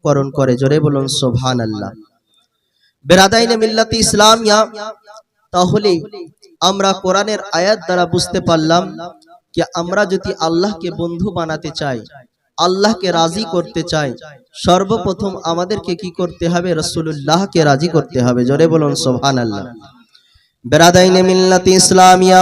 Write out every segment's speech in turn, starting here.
অন্তঃকরণ করে। জোরে বলুন সুবহানাল্লাহ। বেরাদাইনে মিল্লাতে ইসলামিয়া, তাহলে আমরা কোরআনের আয়াত দ্বারা বুঝতে পারলাম যে আমরা যদি আল্লাহকে বন্ধু বানাতে চাই, আল্লাহকে রাজি করতে চাই, সর্বপ্রথম আমাদেরকে কি করতে হবে? রাসূলুল্লাহকে রাজি করতে হবে। জোরে বলুন সুবহানাল্লাহ। বেরাদাইনে মিল্লাতে ইসলামিয়া,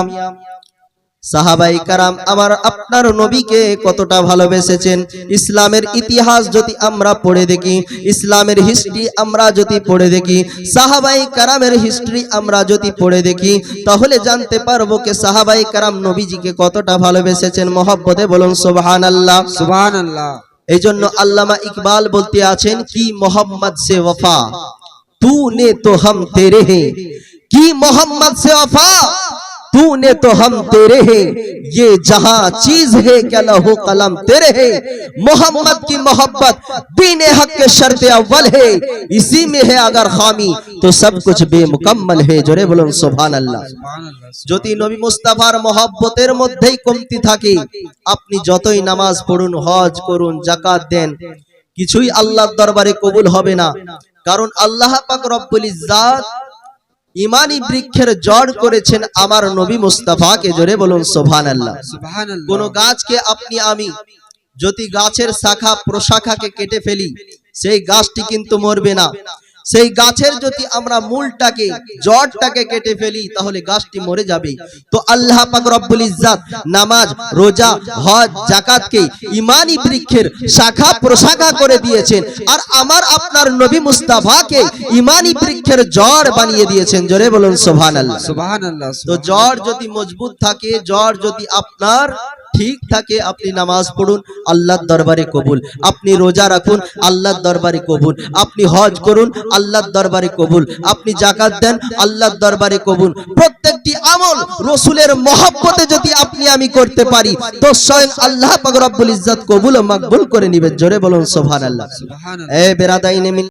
সাহাবাই কারাম আমার আপনার নবীকে কতটা ভালোবেসেছেন। ইসলামের ইতিহাস যদি আমরা পড়ে দেখি, ইসলামের হিস্ট্রি আমরা যদি পড়ে দেখি, সাহাবাই কারামের হিস্ট্রি আমরা যদি পড়ে দেখি, তাহলে জানতে পারবো যে সাহাবাই কারাম নবীজিকে কতটা ভালোবেসেছেন। মহব্বতে বলুন সুবহানাল্লাহ, সুবহানাল্লাহ। এই জন্য আল্লামা ইকবাল বলতে আছেন কি মোহাম্মদ সে ওফা তूने तो हम तेरे हैं, की मोहम्मद से वफा तूने तो हम तेरे हैं, ये जहां चीज है क्या लहू कलम तेरे है, मोहम्मद की मोहब्बत बीने हक के शर्त अव्वल है, इसी में है अगर खामी तो सब कुछ बेमुकम्मल है। जोरे बोलुन सुबहानाल्लाह। যদি নবী মুস্তাফার মহব্বতের মধ্যেই কমতি থাকে, আপনি যতই নামাজ পড়ুন, হজ করুন, যাকাত দেন, কিছুই আল্লাহর দরবারে কবুল হবে না। কারণ আল্লাহ পাক রব্বুল ইজ্জাত ইমানি বৃক্ষের জড় করেছেন আমার নবী মুস্তাফাকে। জোরে বলুন সুবহানাল্লাহ। কোন গাছকে আপনি আমি যদি গাছের শাখা প্রশাখাকে কেটে ফেলি, সেই গাছটি কিন্তু মরবে না। সেই গাছের যদি আমরা মূলটাকে, জড়টাকে কেটে ফেলি, তাহলে গাছটি মরে যাবে। তো আল্লাহ পাক রব্বুল ইজ্জাত নামাজ, রোজা, হজ, যাকাতকে ইমানি বৃক্ষের শাখা প্রশাখা করে দিয়েছেন, আর আমার আপনার নবী মুস্তাফাকে ইমানি বৃক্ষের জড় বানিয়ে দিয়েছেন। জোরে বলুন সুবহানাল্লাহ, সুবহানাল্লাহ। তো জড় যদি মজবুত থাকে, জড় যদি আপনার ঠিক থাকে, আপনি নামাজ পড়ুন, আল্লাহর দরবারে কবুল। আপনি রোজা রাখুন, আল্লাহর দরবারে কবুল। আপনি হজ করুন, আল্লাহর দরবারে কবুল। আপনি যাকাত দেন, আল্লাহর দরবারে কবুল। প্রত্যেকটি আমল রাসূলের মহব্বতে যদি আপনি আমি করতে পারি, তো স্বয়ং আল্লাহ পাক রব্বুল ইজ্জত কবুল ও মাকবুল করে নেবেন। জোরে বলুন সুবহানাল্লাহ। এ বেরাদাইনে